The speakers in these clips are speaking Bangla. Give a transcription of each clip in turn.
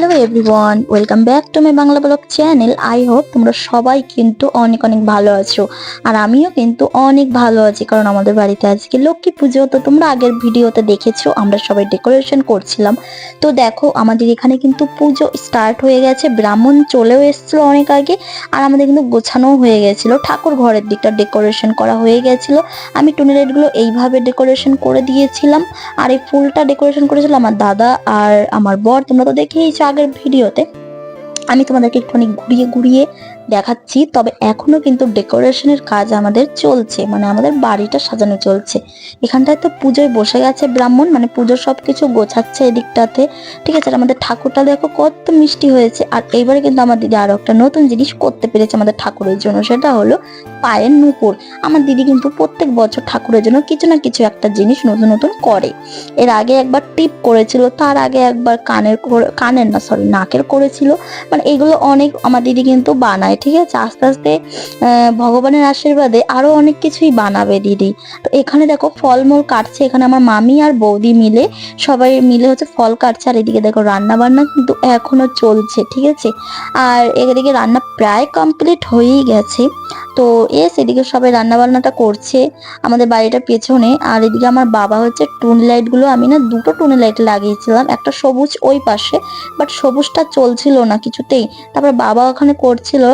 Hello everyone, welcome back to my Bangla blog channel. I hope তোমরা সবাই কিন্তু অনেক অনেক ভালো আছো, আর আমিও কিন্তু অনেক ভালো আছি, কারণ আমাদের বাড়িতে আজকে লক্ষ্মী পুজো। তো তোমরা আগের ভিডিওতে দেখেছো আমরা সবাই ডেকোরেশন করছিলাম। তো দেখো আমাদের এখানে কিন্তু পুজো স্টার্ট হয়ে গেছে, ব্রাহ্মণ চলেও এসেছিলো অনেক আগে, আর আমাদের কিন্তু গোছানোও হয়ে গেছিলো। ঠাকুর ঘরের দিকটা ডেকোরেশন করা হয়ে গেছিল। আমি টুনি লাইটগুলো এইভাবে ডেকোরেশন করে দিয়েছিলাম, আর এই ফুলটা ডেকোরেশন করেছিল আমার দাদা আর আমার বর। তোমরা তো দেখেইছো আগের ভিডিওতে। আমি তোমাদেরকে একটুখানি ঘুরিয়ে ঘুরিয়ে দেখাচ্ছি। তবে এখনো কিন্তু ডেকোরেশনের কাজ আমাদের চলছে, মানে আমাদের বাড়িটা সাজানো চলছে। এখানটায় তো পুজোয় বসে গেছে ব্রাহ্মণ, মানে পুজোর সবকিছু গোছাচ্ছে এদিকটাতে। ঠিক আছে, আর আমাদের ঠাকুরটা দেখো কত মিষ্টি হয়েছে। আর এইবারে কিন্তু আমার দিদি আরো একটা নতুন জিনিস করতে পেরেছে আমাদের ঠাকুরের জন্য, সেটা হলো পায়ের নূপুর। আমার দিদি কিন্তু প্রত্যেক বছর ঠাকুরের জন্য কিছু না কিছু একটা জিনিস নতুন নতুন করে। এর আগে একবার টিপ করেছিল, তার আগে একবার কানের না সরি নাকের করেছিল। মানে এগুলো অনেক আমার দিদি কিন্তু বানায়। ঠিক আছে, আস্তে আস্তে ভগবানের আশীর্বাদে আরো অনেক কিছুই বানাবে দিদি। তো এখানে দেখো ফলমূল কাটছে, এখানে আমার মামি আর বৌদি মিলে সবাই মিলে হচ্ছে ফল কাটছে। আর এদিকে দেখো রান্না বান্না কিন্তু এখনো চলছে। ঠিক আছে, আর এদিকে রান্না প্রায় কমপ্লিট হয়েই গেছে। তো এদিকে সবাই রান্না বান্নাটা করছে আমাদের বাড়িটার পেছনে। আর এদিকে আমার বাবা হচ্ছে টুনি লাইট গুলো, আমি না দুটো টুনি লাইট লাগিয়েছিলাম, একটা সবুজ ওই পাশে, বাট সবুজটা চলছিল না কিছুতেই। তারপর বাবা ওখানে করছিল,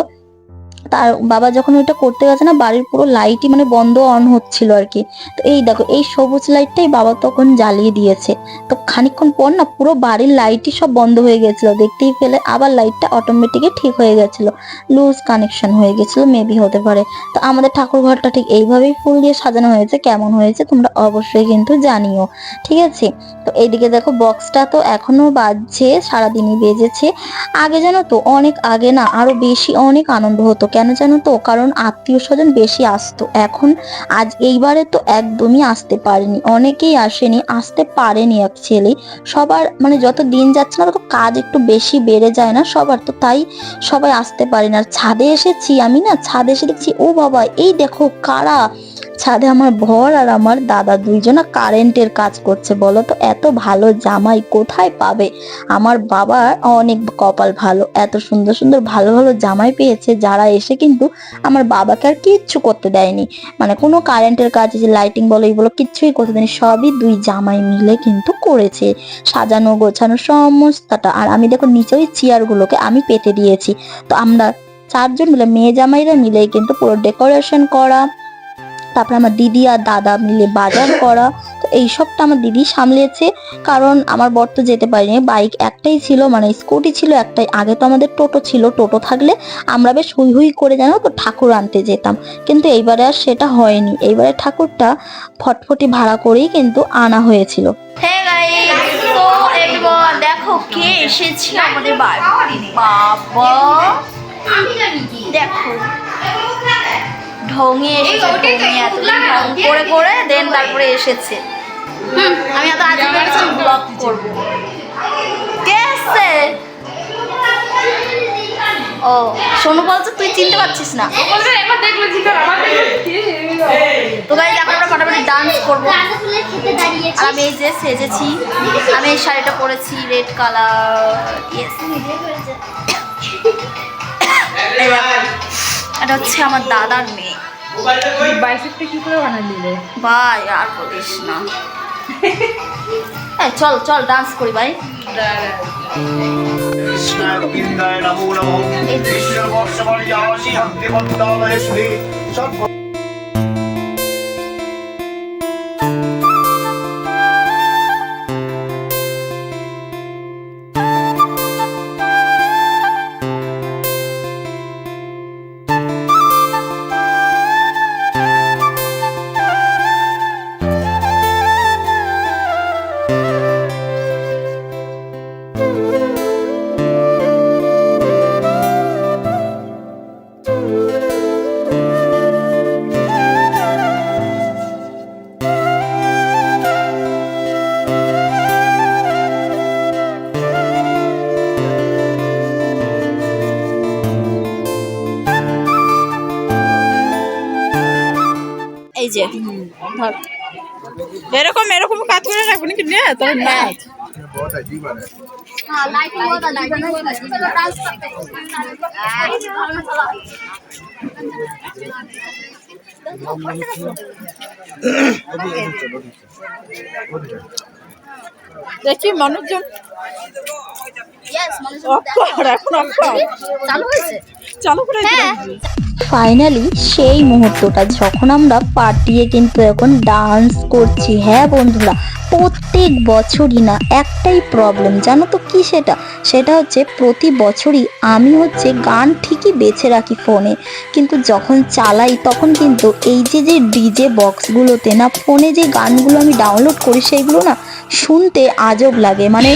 তার বাবা যখন ওইটা করতে গেছে না, বাড়ির পুরো লাইটই মানে বন্ধ অন হচ্ছিল আর কি। তো এই দেখো এই সবুজ লাইটটাই বাবা তখন জ্বালিয়ে দিয়েছে। তো খানিকক্ষণ পর না পুরো বাড়ির লাইটই সব বন্ধ হয়ে গেছিল, দেখতেই পেলে। আবার লাইটটা অটোমেটিকই ঠিক হয়ে গেছিল, লুজ কানেকশন হয়ে গেছিল, মেবি হতে পারে। তো আমাদের ঠাকুর ঘরটা ঠিক এইভাবেই ফুল দিয়ে সাজানো হয়েছে। কেমন হয়েছে তোমরা অবশ্যই কিন্তু জানিও। ঠিক আছে, তো এইদিকে দেখো বক্সটা তো এখনো বাজছে, সারাদিনই বেজেছে। আগে জানো তো, অনেক আগে না আরো বেশি অনেক আনন্দ হতো। কেন জানো তো, কারণ আত্মীয় স্বজন বেশি আসতো। এখন এইবারে তো একদমই আসতে পারেনি, অনেকেই আসেনি, আসতে পারেনি অ্যাকচুয়ালি। সবার মানে যত দিন যাচ্ছে না তত কাজ একটু বেশি বেড়ে যায় না সবার, তো তাই সবাই আসতে পারে না। আর ছাদে এসেছি আমি, না ছাদে এসে দেখছি ও বাবা এই দেখো কারা ছাদে, আমার বর আর আমার দাদা দুইজনা কারেন্টের কাজ করছে। বলো তো এত ভালো জামাই কোথায় পাবে? আমার বাবা অনেক কপাল ভালো, এত সুন্দর সুন্দর ভালো ভালো জামাই পেয়েছে, যারা এসে কিন্তু আমার বাবাকে আর কিচ্ছু করতে দেয়নি। মানে কোনো কারেন্টের কাজ, যে লাইটিং বলো এই বলো, কিচ্ছুই করতে দেয়নি, সবই দুই জামাই মিলে কিন্তু করেছে, সাজানো গোছানো সমস্তটা। আর আমি দেখো নিচে ওই চেয়ার গুলোকে আমি পেতে দিয়েছি। তো আমরা চারজন মিলে, মেয়ে জামাইরা মিলেই কিন্তু পুরো ডেকোরেশন করা, তারপরে আমার দিদি আর দাদা মিলে বাজার করা। তো এই সবটা আমার দিদি সামলেছে, কারণ আমার বর তো যেতে পারিনি। বাইক একটাই ছিল, মানে স্কুটি ছিল একটাই। আগে তো আমাদের টোটো ছিল, টোটো থাকলে আমরা বেশ হুই হুই করে জানো তো ঠাকুর আনতে যেতাম। কিন্তু এইবারে আর সেটা হয়নি, এইবারে ঠাকুরটা ফটফটি ভাড়া করেই কিন্তু আনা হয়েছিল। হ্যাঁ গাইস, তো এভরিওয়ান দেখো কে এসেছে আমাদের বাড়ি। বাবা দেখো ঢঙে এসেছে, ঢঙে এতদিন ঢং করে করে দেন তারপরে এসেছে। আমি এত আজ ব্লগ করবো। কে এসছে? ও সোনু বলছে তুই চিনতে পারছিস না। তো গাইস এখন আমরা ফাটাফাটি ডান্স করবো। আর আমি এই যে সেজেছি, আমি এই শাড়িটা পরেছি রেড কালার। এটা হচ্ছে আমার দাদার মেয়ে। বাইসেপটা কি করে বানালি রে ভাই? আর বলিস না। চল চল ডান্স করি ভাই। এই যে ধর এরকম এরকম কাজ করে রাখবো নাকি? না তোর নাচ দেখি মানুষজন চালু করে ফাইনালি সেই মুহূর্তটা যখন আমরা পার্টিয়ে কিন্তু এখন ডান্স করছি। হ্যাঁ বন্ধুরা, প্রত্যেক বছরই না একটাই প্রবলেম, জানো তো কি সেটা? সেটা হচ্ছে প্রতি বছরই আমি হচ্ছে গান ঠিকই বেছে রাখি ফোনে, কিন্তু যখন চালাই তখন কিন্তু এই যে যে ডিজে বক্সগুলোতে না ফোনে যে গানগুলো আমি ডাউনলোড করি সেগুলো না শুনতে আজব লাগে। মানে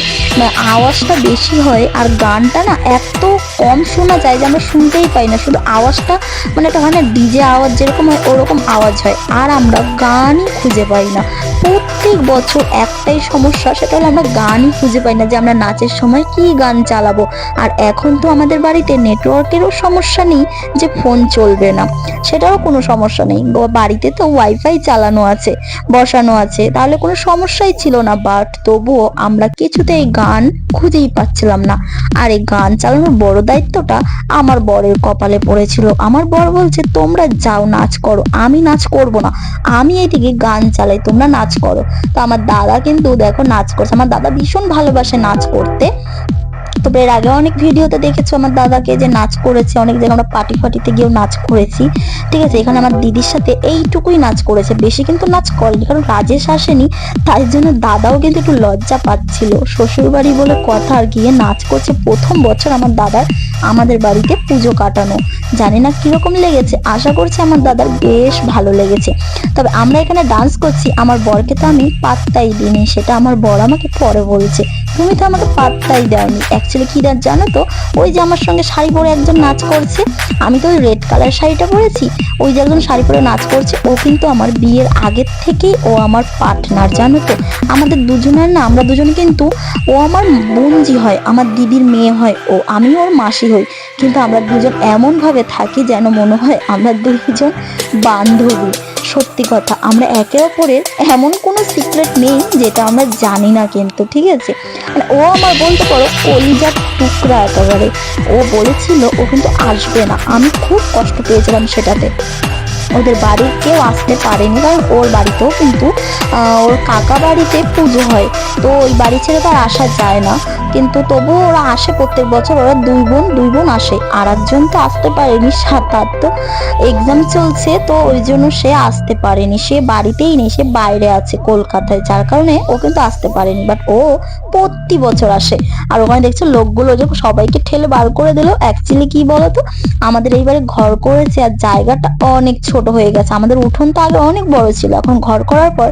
আওয়াজটা বেশি হয় আর গানটা না এত কম শোনা যায় যে আমরা শুনতেই পাই না, শুধু আওয়াজটা মানে একটা হয় না ডিজে আওয়াজ যেরকম হয় ওরকম আওয়াজ হয়, আর আমরা গানই খুঁজে পাই না। প্রত্যেক বছর একটাই সমস্যা, সেটা হলো আমরা গানই খুঁজে পাই না যে আমরা নাচের সময় কি গান চালাবো। আর এখন তো আমাদের বাড়িতে নেটওয়ার্কেরও সমস্যা নেই যে ফোন চলবে না, সেটারও কোনো সমস্যা নেই। বাড়িতে তো ওয়াইফাই চালানো আছে, বসানো আছে, তাহলে কোনো সমস্যাই ছিল না। বাট তবুও আমরা কিছুতেই গান খুঁজেই পাচ্ছিলাম না। আর এই গান চালানোর বড় দায়িত্বটা আমার বরের কপালে পড়েছিল। আমার বর বলছে তোমরা যাও নাচ করো, আমি নাচ করব না, আমি এইদিকে গান চালাই, তোমরা নাচ করো। তো আমার দাদা কিন্তু দেখো নাচ করছে। আমার দাদা ভীষণ ভালোবাসে নাচ করতে। তবে এর আগে অনেক ভিডিওতে দেখেছো আমার দাদাকে যে নাচ করেছে, অনেক জায়গায় আমরা পার্টি ফাটিতে গিয়েও নাচ করেছি, ঠিক আছে। এখানে আমার দিদির সাথে এইটুকুই নাচ করেছে, বেশি কিন্তু নাচ করেনি, কারণ রাজেশ আসেনি, তাই জন্য দাদাও কিন্তু একটু লজ্জা পাচ্ছিল। শ্বশুর বাড়ি বলে কথা আর গিয়ে নাচ করছে প্রথম বছর আমার দাদার আমাদের বাড়িতে পুজো কাটানো। জানি না কিরকম লেগেছে, আশা করছি আমার দাদার বেশ ভালো লেগেছে। তবে আমরা এখানে ডান্স করছি, আমার বরকে তো আমি পাত্তাই দিইনি, সেটা আমার বর আমাকে পরে বলছে তুমি তো আমাকে পাত্তাই দেওনি। অ্যাকচুয়ালি কি জানো তো, ওই যে আমার সঙ্গে শাড়ি পরে একজন নাচ করছে, আমি তো ওই রেড কালার শাড়িটা পরেছি, ওই যে একজন শাড়ি পরে নাচ করছে, ও কিন্তু আমার বিয়ের আগের থেকেই ও আমার পার্টনার, জানো তো। আমাদের দুজনের না, আমরা দুজন কিন্তু, ও আমার বোনজি হয়, আমার দিদির মেয়ে হয় ও, আমি ওর মাসি হই, কিন্তু আমরা দুজন এমন ভাবে থাকি যেন মনে হয় আমরা দুইজন বান্ধবী। সত্যি কথা, আমরা একে অপরের এমন কোনো সিক্রেট নেই যেটা আমরা জানি না কিন্তু, ঠিক আছে। মানে ও আমার বলতে পারো কলিজার টুকরা একেবারে। ও বলেছিল ও কিন্তু আসবে না, আমি খুব কষ্ট পেয়েছিলাম সেটাতে। ওদের বাড়ির কেউ আসতে পারেনি, কারণ ওর বাড়িতেও কিন্তু ওর কাকা বাড়িতে পুজো হয়, তো ওই বাড়ি ছেড়ে তো আর আসা যায় না। কিন্তু তবুও ওরা আসে প্রত্যেক বছর, ওরা দুই বোন আসে। আর একজন তো আসতে পারেনি, তার তো এক্সাম চলছে, তো ওই জন্য সে আসতে পারেনি, সে বাড়িতেই নেই, সে বাইরে আছে কলকাতায়, যার কারণে ও কিন্তু আসতে পারেনি। বাট ও প্রতি বছর আসে। আর ওখানে দেখছো লোকগুলো যে সবাইকে ঠেলে বার করে দিল। অ্যাকচুয়ালি কি বলতো, আমাদের এইবারে ঘর করেছে আর জায়গাটা অনেক ছোট হয়ে গেছে। আমাদের উঠোনটা আগে অনেক বড় ছিল, এখন ঘর করার পর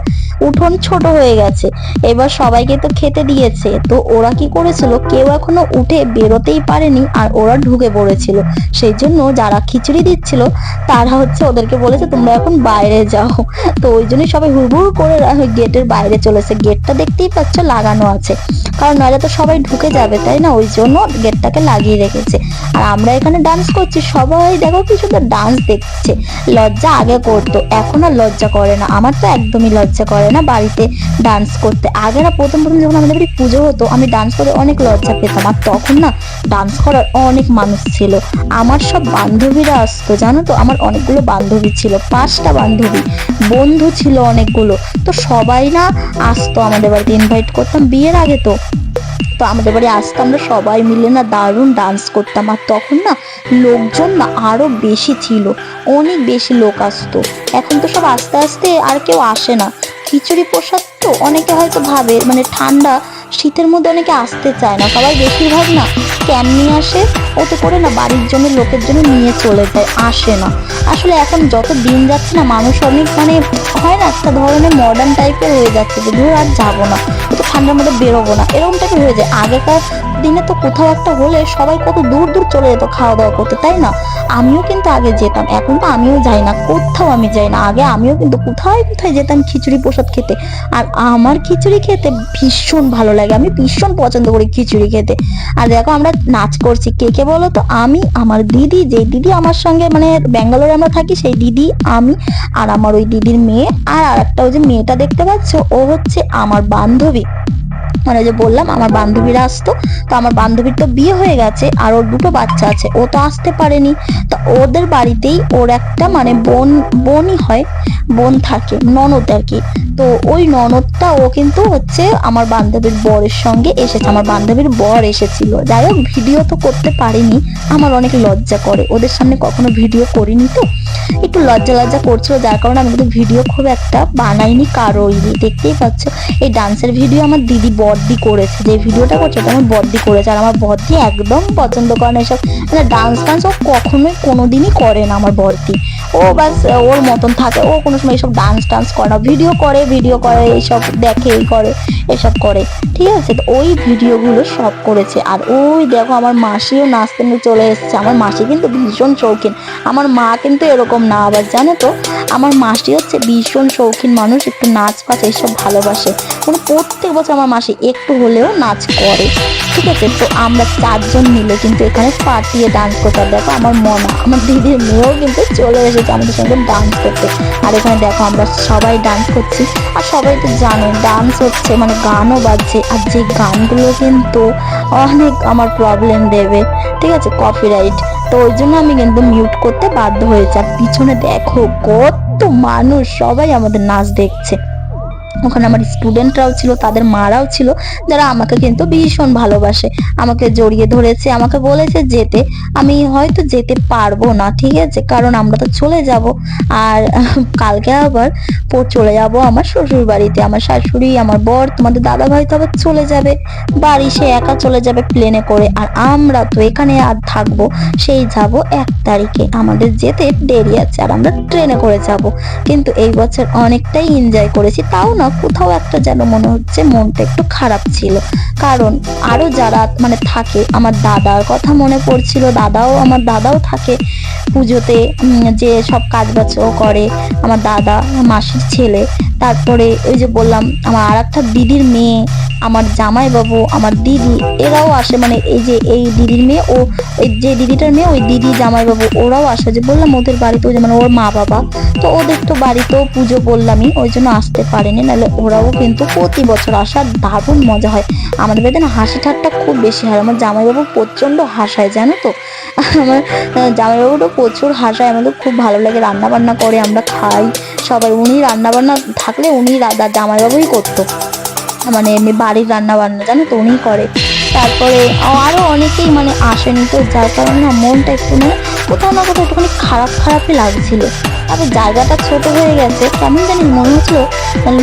উঠোন ছোট হয়ে গেছে। এবার সবাইকে তো খেতে দিয়েছে, তো ওরা কি করেছিল, কেউ এখনো উঠে বেরোতেই পারেনি আর ওরা ঢুকে পড়েছিল। সেই জন্য যারা খিচুড়ি দিচ্ছিল তারা হচ্ছে ওদেরকে বলেছে তোমরা এখন বাইরে যাও। তো ওই জন্যই সবাই হুড়হুড় করে গেটের বাইরে চলেছে। গেটটা দেখতেই পাচ্ছ লাগানো আছে, কারণ নইলে তো সবাই ঢুকে যাবে, তাই না, ওই জন্য গেটটাকে লাগিয়ে রেখেছে। আর আমরা এখানে ডান্স করছি, সবাই দেখো কি শুধু ডান্স দেখছে। লজ্জা আগে করতো, এখন আর লজ্জা করে না। আমার তো একদমই লজ্জা করে না বাড়িতে ডান্স করতে। আগে না প্রথম যখন আমাদের বাড়ি পুজো হতো, আমি ডান্স করে অনেক লজ্জা পেতাম। আর তখন না ডান্স করার অনেক মানুষ ছিল, আমার সব বান্ধবীরা আসতো, জানো তো। আমার অনেকগুলো বান্ধবী ছিল, 5টা বান্ধবী, বন্ধু ছিল অনেকগুলো। তো সবাই না আসতো আমাদের বাড়িতে, ইনভাইট করতাম বিয়ের আগে। তো আমাদের বাড়ি আসতো, আমরা সবাই মিলে না দারুণ ডান্স করতাম। আর তখন না লোকজন না আরো বেশি ছিল, অনেক বেশি লোক আসতো। এখন তো সব আস্তে আস্তে আর কেউ আসে না। খিচুড়ি প্রসাদ তো অনেকে হয়তো ভাবে মানে ঠান্ডা শীতের মধ্যে অনেকে আসতে চায় না, সবাই বেশিরভাগ না ক্যান নিয়ে আসে, ওতে করে না বাড়ির জন্য লোকের জন্য নিয়ে চলে যায়, আসে না। আসলে এখন যত দিন যাচ্ছে না মানুষ অনেক মানে হয় না একটা ধরনের মডার্ন টাইপের হয়ে যাচ্ছে, যে ধর আর যাবো না, তো ঠান্ডার মধ্যে বেরোবো না, এরকম টাইপের হয়ে যায়। আগেকার দিনে তো কোথাও একটা হলে সবাই কত দূর দূর চলে যেত খাওয়া দাওয়া করতে, তাই না। আমিও কিন্তু আগে যেতাম, এখন তো আমিও যাই না, কোথাও আমি যাই না। আগে আমিও কিন্তু কোথায় কোথায় যেতাম খিচুড়ি প্রসাদ খেতে। আর আমার খিচুড়ি খেতে ভীষণ ভালো লাগে, আমি ভীষণ পছন্দ করি খিচুড়ি খেতে। আর দেখো আমরা নাচ করছি, কে কে বলো তো, আমি, আমার দিদি, যে দিদি আমার সঙ্গে মানে ব্যাঙ্গালোরে আমরা থাকি, সেই দিদি, আমি আর আমার ওই দিদির মেয়ে, আর একটা ওই যে মেয়েটা দেখতে পাচ্ছ ও হচ্ছে আমার বান্ধবী। মানে যে বললাম আমার বান্ধবীরা আসতো, তো আমার বান্ধবীর তো বিয়ে হয়ে গেছে আর ওর দুটো বাচ্চা আছে, ও তো আসতে পারেনি। তো ওদের বাড়িতেই ওর একটা মানে বোনই হয়, বোন থাকে, ননদ আর কি। তো ওই ননদটা ও কিন্তু হচ্ছে আমার বান্ধবীর বরের সঙ্গে এসেছে, আমার বান্ধবীর বর এসেছিল। যাই হোক ভিডিও তো করতে পারিনি, আমার অনেক লজ্জা করে, ওদের সামনে কখনো ভিডিও করিনি, তো একটু লজ্জা লজ্জা করছিল, যার কারণে আমি কিন্তু ভিডিও খুব একটা বানাইনি কারোই। দেখতেই পাচ্ছ এই ডান্সের ভিডিও আমার দিদি বড়দি করেছে, যে ভিডিওটা করছে ওটা আমার বড়দি করেছে। আর আমার বড়দি একদম পছন্দ করে না এসব, মানে ডান্স ফান্স ও কখনোই কোনোদিনই করে না আমার বড়দি। ও বাস ওর মতন থাকে, ও কোনো সময় এইসব ডান্স টান্স করে না, ভিডিও করে এইসব দেখে, এই করে এসব করে, ঠিক আছে। তো ওই ভিডিওগুলো সব করেছে। আর ওই দেখো আমার মাসিও নাচতে নিয়ে চলে এসেছে। আমার মাসি কিন্তু ভীষণ শৌখিন, আমার মা কিন্তু এরকম না, আবার জানো তো আমার মাসি হচ্ছে ভীষণ শৌখিন মানুষ, একটু নাচ ফাচ এইসব ভালোবাসে, মানে প্রত্যেক বছর আমার মাসি একটু হলেও নাচ করে, ঠিক আছে। তো আমরা 4 জন মিলে কিন্তু এখানে পার্টিয়ে ডান্স করতে। আর দেখো আমার মনা, আমার দিদির মেয়েও কিন্তু চলে এসেছে আমাদের সঙ্গে ডান্স করতে। আর এখানে দেখো আমরা সবাই ডান্স করছি। আর সবাই তো জানো ডান্স হচ্ছে মানে গানও বাজছে, আর যে গানগুলো কিন্তু অনেক আমার প্রবলেম দেবে, ঠিক আছে, কপিরাইট। তো ওই জন্য আমি কিন্তু মিউট করতে বাধ্য হয়েছি। আর পিছনে দেখো কত মানুষ, সবাই আমাদের নাচ দেখছে। ওখানে আমার স্টুডেন্টরাও ছিল, তাদের মারাও ছিল, যারা আমাকে কিন্তু ভীষণ ভালোবাসে, আমাকে জড়িয়ে ধরেছে, আমাকে বলেছে যেতে। আমি হয়তো যেতে পারবো না, ঠিক আছে, কারণ আমরা তো চলে যাব। আর কালকে আবার চলে যাব আমার শ্বশুর বাড়িতে, আমার শাশুড়ি, আমার বর, তোমাদের দাদা ভাই তো আবার চলে যাবে বাড়ি, সে একা চলে যাবে প্লেনে করে। আর আমরা তো এখানে আর থাকবো, সেই যাব 1 তারিখে, আমাদের যেতে দেরি আছে, আর আমরা ট্রেনে করে যাব। কিন্তু এই বছর অনেকটাই এনজয় করেছি, তাও না কোথাও একটা যেন মনে হচ্ছে মনটা একটু খারাপ ছিল, কারণ আরো যারা মানে থাকে, আমার দাদার কথা মনে পড়ছিল, আমার দাদাও থাকে পুজোতে, যে সব কাজ বাজ করে, আমার দাদা, মাসির ছেলে, তারপরে ওই যে বললাম আমার আর একটা দিদির মেয়ে, আমার জামাই বাবু, আমার দিদি, এরাও আসে, মানে এই যে এই দিদির মেয়ে, ও এই যে দিদিটার মেয়ে, ওই দিদি জামাই বাবু ওরাও আসে, যে বললাম ওদের বাড়িতে, ওই যে মানে ওর মা বাবা, তো ওদের তো বাড়িতেও পুজো বললামই, ওই জন্য আসতে পারেনি, নাহলে ওরাও কিন্তু প্রতি বছর আসার দারুণ মজা হয়। আমাদের বাড়িতে না হাসি ঠাট্টা খুব বেশি হয়, আমার জামাইবাবু প্রচন্ড হাসায়, জানো তো আমার জামাইবাবুটা প্রচুর হাসায়, আমাদের খুব ভালো লাগে, রান্না বান্না করে আমরা খাই সবাই, উনি রান্না বান্না থাকলে উনি জামাইবাবুই করতো, মানে এমনি বাড়ির রান্না বান্না জানো তো উনিই করে। তারপরে আরো অনেকেই মানে আসেনি, তো যার কারণে না মনটা একটু মানে কোথাও না কোথাও একটুখানি খারাপ খারাপই লাগছিল। তারপর জায়গাটা ছোট হয়ে গেছে, কেমন জানি মনে হচ্ছিল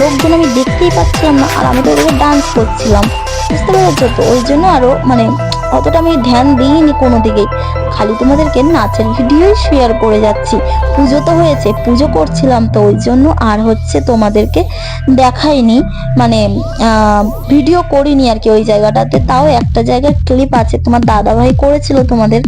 লোকজন আমি দেখতেই পাচ্ছিলাম না, আর আমি তো ওদেরকে ডান্স করছিলাম, বুঝতে পেরেছো। তো ওই জন্য আরো মানে অতটা আমি ধ্যান দিইনি কোনো দিকেই, খালি তোমাদেরকে নাচের ভিডিওই শেয়ার করে যাচ্ছি। পুজো তো হয়েছে, পুজো করছিলাম, তো ওই জন্য আর হচ্ছে তোমাদেরকে দেখাইনি, মানে ভিডিও করিনি আর কি ওই জায়গাটাতে। তাও একটা জায়গায় ক্লিপ আছে, তোমার দাদা ভাই করেছিল তোমাদের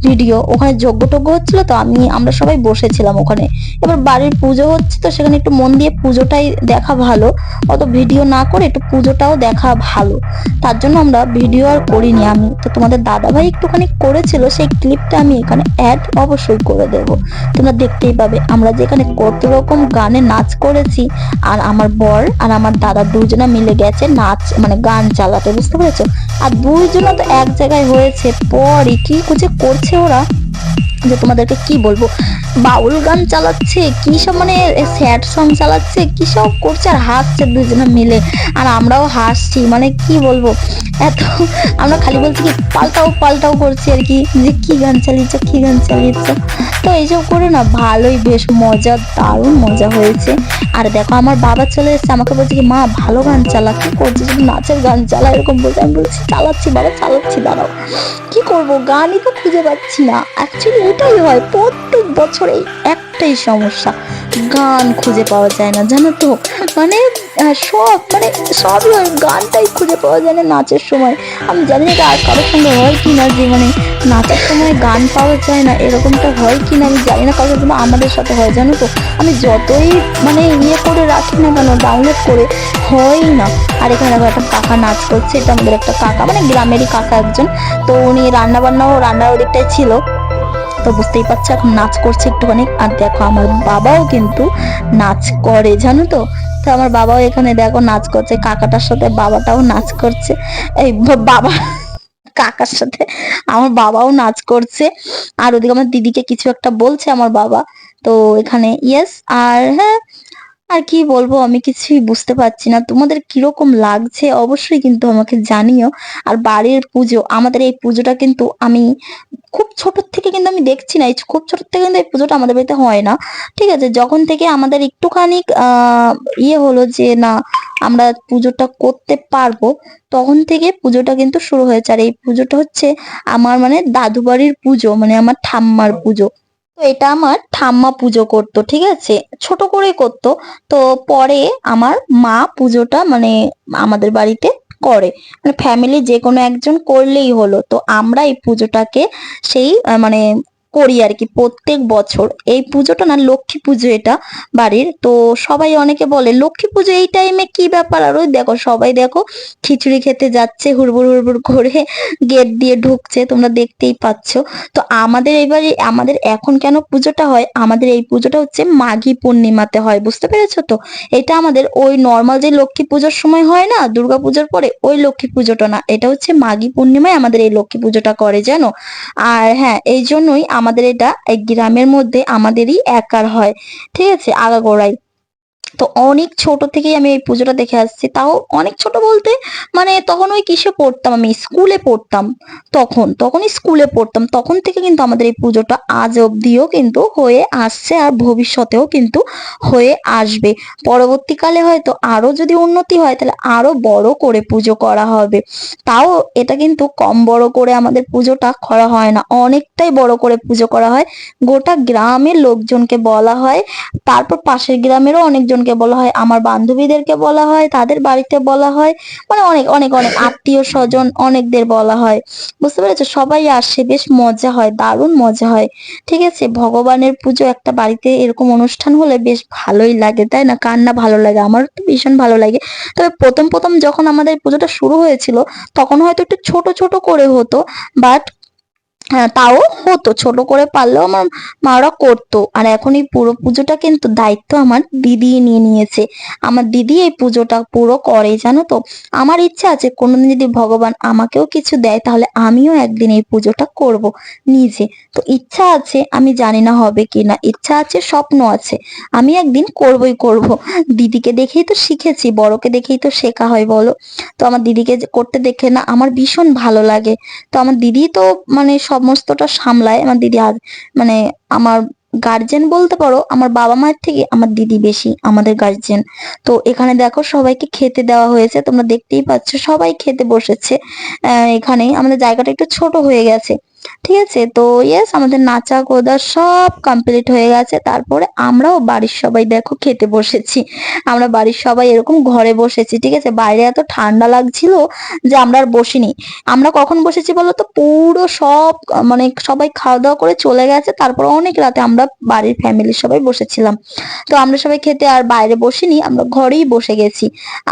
ভিডিও, ওখানে যজ্ঞ টজ্ঞ হচ্ছিল, তো আমরা সবাই বসেছিলাম ওখানে। এবার বাড়ির পুজো হচ্ছে, তো সেখানে একটু মন দিয়ে পুজোটাই দেখা ভালো, অত ভিডিও না করে একটু পুজোটাও দেখা ভালো, তার জন্য আমরা ভিডিও আর করিনি। আমি তো তোমাদের দাদা ভাই একটুখানি করেছিল, সেই ক্লিপটা আমি এখানে অ্যাড অবশ্যই করে দেব, তোমরা দেখতেই পাবে আমরা যেখানে কত রকম গানে নাচ করেছি। আর আমার বর আর আমার দাদা দুজনে মিলে গেছে নাচ মানে গান চালাতে, বুঝতে পেরেছো। আর দুইজনে তো এক জায়গায় হয়েছে, পরই কি যে করছে ওরা, যে তোমাদেরকে কি বলবো, বাউল গান চালাচ্ছে, কি সব মানে স্যাড সং চালাচ্ছে, কি সব করছে, আর হাসছে দুজনে মিলে, আর আমরাও হাসছি, মানে কি বলবো, এত আমরা খালি বলছি কি পাল্টাও পাল্টাও করছি আর কি, যে কি গান চালিয়েছ কি গান চালিয়েছ। তো এইসব করে না ভালোই বেশ মজা, দারুণ মজা হয়েছে। আর দেখো আমার বাবা চলে এসেছে, আমাকে বলছে কি মা ভালো গান চালা, কি করছিস, শুধু নাচের গান চালা এরকম বলছে। আমি বলছি চালাচ্ছি বাবা, চালাচ্ছি, দাঁড়াও, কি করব, গানই তো খুঁজে পাচ্ছি না। অ্যাকচুয়ালি এটাই হয় প্রত্যেক বছরে, একটাই সমস্যা, গান খুঁজে পাওয়া যায় না, জানো তো, মানে সবই হয়, গানটাই খুঁজে পাওয়া যায় না নাচের সময়। আমি জানি না আর কারোর সঙ্গে হয় কি না, যে মানে নাচের সময় গান পাওয়া যায় না, এরকমটা হয় কি না আমি জানি না, কারোর জন্য আমাদের সাথে হয়, জানো তো, আমি যতই মানে করে রাখি না কেন, ডাউনলোড করে, হয়ই না। আর এখানে দেখো একটা কাকা নাচ করছে, এটা আমাদের একটা কাকা, মানে গ্রামেরই কাকা একজন, তো উনি রান্নার ওদিকটায় ছিল, তো বুঝতেই পারছো এখন নাচ করছে একটুখানি। আর দেখো আমার বাবাও কিন্তু নাচ করে, জানো তো। তো আমার বাবাও এখানে দেখো নাচ করছে, কাকাটার সাথে বাবাটাও নাচ করছে। এই বাবা কাকার সাথে আমার বাবাও নাচ করছে। আর ওদিকে আমার দিদিকে কিছু একটা বলছে আমার বাবা। তো এখানে ইয়েস। আর হ্যাঁ, আর কি বলবো, আমি কিছুই বুঝতে পারছি না। তোমাদের কিরকম লাগছে অবশ্যই কিন্তু আমাকে জানিও। আর বাড়ির পুজো, আমাদের এই পুজোটা কিন্তু আমি খুব ছোট থেকে কিন্তু আমি দেখছি না, এই খুব ছোট থেকে কিন্তু এই পুজোটা আমাদের বাড়িতে হয় না। ঠিক আছে, যখন থেকে আমাদের একটুখানি ইয়ে হলো যে না আমরা পুজোটা করতে পারবো, তখন থেকে পুজোটা কিন্তু শুরু হয়েছে। আর এই পুজোটা হচ্ছে আমার মানে দাদু বাড়ির পুজো, মানে আমার ঠাম্মার পুজো। তো এটা আমার ঠাম্মা পুজো করতো, ঠিক আছে, ছোট করে করতো। তো পরে আমার মা পুজোটা মানে আমাদের বাড়িতে করে, মানে ফ্যামিলি যে কোনো একজন করলেই হলো। তো আমরা এই পুজোটাকে সেই মানে করি আর কি প্রত্যেক বছর। এই পুজোটা না লক্ষ্মী পুজো এটা বাড়ির। তো সবাই অনেকে বলে লক্ষ্মী পুজো এই টাইমে কি ব্যাপার, আর ওই দেখো সবাই দেখো খিচুড়ি খেতে যাচ্ছে হুড়বুড় হুড়বুড় করে, গেট দিয়ে ঢুকছে, তোমরা দেখতেই পাচ্ছ। তো আমাদের এবারে আমাদের এখন কেন পুজোটা হয়, আমাদের এই পুজোটা হচ্ছে মাঘী পূর্ণিমাতে হয়, বুঝতে পেরেছো তো। এটা আমাদের ওই নর্মাল যে লক্ষ্মী পুজোর সময় হয় না, দুর্গা পুজোর পরে, ওই লক্ষ্মী পুজোটা না, এটা হচ্ছে মাঘী পূর্ণিমায় আমাদের এই লক্ষ্মী পুজোটা করে, জানো। আর হ্যাঁ, এই জন্যই আমাদের এটা এই গ্রামের মধ্যে আমাদেরই একার হয়, ঠিক আছে, আগাগোড়াই। তো অনেক ছোট থেকেই আমি এই পুজোটা দেখে আসছি। তাও অনেক ছোট বলতে মানে তখন ওই কিসে পড়তাম, আমি স্কুলে পড়তাম। তখন স্কুলে পড়তাম, তখন থেকে কিন্তু আমাদের এই পুজোটা আজ অব্দিও কিন্তু হয়ে আসছে, আর ভবিষ্যতেও কিন্তু হয়ে আসবে। পরবর্তীকালে হয়তো আরো যদি উন্নতি হয় তাহলে আরো বড় করে পুজো করা হবে। তাও এটা কিন্তু কম বড় করে আমাদের পুজোটা করা হয় না, অনেকটাই বড় করে পুজো করা হয়। গোটা গ্রামের লোকজনকে বলা হয়, তারপর পাশের গ্রামেরও অনেকজনকে বলা হয়, আমার বান্ধবীদেরকে বলা হয়, তাদের বাড়িতে বলা হয়, মানে অনেক অনেক অনেক আত্মীয় স্বজন অনেকদের বলা হয়, বুঝতে পেরেছো। সবাই আসে, বেশ মজা হয়, দারুণ মজা হয়। ঠিক আছে, ভগবানের পুজো একটা বাড়িতে এরকম অনুষ্ঠান হলে বেশ ভালোই লাগে, তাই না? কার না ভালো লাগে, আমার তো ভীষণ ভালো লাগে। তবে প্রথম প্রথম যখন আমাদের পুজোটা শুরু হয়েছিল তখন হয়তো একটু ছোট ছোট করে হতো, বাট হ্যাঁ তাও হতো, ছোট করে পারলেও আমার মারা করতো। আর এখন এই পুরো পুজোটা কিন্তু দায়িত্ব আমার দিদি নিয়ে নিয়েছে। আমার দিদি এই পুজোটা পুরো করে, জানো তো। আমার ইচ্ছা আছে কোনোদিন যদি ভগবান আমাকেও কিছু দেয় তাহলে আমিও একদিন এই পুজোটা করব নিজে। তো ইচ্ছা আছে, আমি জানি না হবে কি না, ইচ্ছা আছে, স্বপ্ন আছে, আমি একদিন করবই করব। দিদিকে দেখেই তো শিখেছি, বড়কে দেখেই তো শেখা হয়, বলো। তো আমার দিদিকে যে করতে দেখে না আমার ভীষণ ভালো লাগে। তো আমার দিদি তো মানে সমস্তটা সামলায়। আমার দিদি আজ মানে আমার গার্জেন বলতে পারো, আমার বাবা মায়ের থেকে আমার দিদি বেশি আমাদের গার্জেন। তো এখানে দেখো সবাইকে খেতে দেওয়া হয়েছে, তোমরা দেখতেই পাচ্ছ সবাই খেতে বসেছে। এখানে আমাদের জায়গাটা একটু ছোট হয়ে গেছে, ঠিক আছে। তো ইয়েস, আমাদের নাচা গোদা সব কমপ্লিট হয়ে গেছে, তারপরে আমরাও বাড়ির সবাই দেখো খেতে বসেছি। আমরা বাড়ির সবাই এরকম ঘরে বসেছি, ঠিক আছে। বাইরে এত ঠান্ডা লাগছিল যে আমরা আর বসিনি। আমরা কখন বসেছি বলো তো, পুরো সব মানে সবাই খাওয়া দাওয়া করে চলে গেছে, তারপর অনেক রাতে আমরা বাড়ির ফ্যামিলির সবাই বসেছিলাম। তো আমরা সবাই খেতে আর বাইরে বসিনি, আমরা ঘরেই বসে গেছি।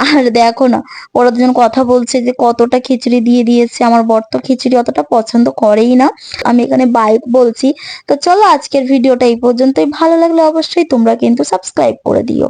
আর দেখো না, ওরা দুজন কথা বলছে যে কতটা খিচুড়ি দিয়ে দিয়েছে। আমার বর তো খিচুড়ি অতটা পছন্দ করেই না। আমি এখানে বাই বলছি। তো চলো আজকের ভিডিওটা এই পর্যন্তই, ভালো লাগলে অবশ্যই তোমরা কিন্তু সাবস্ক্রাইব করে দিও।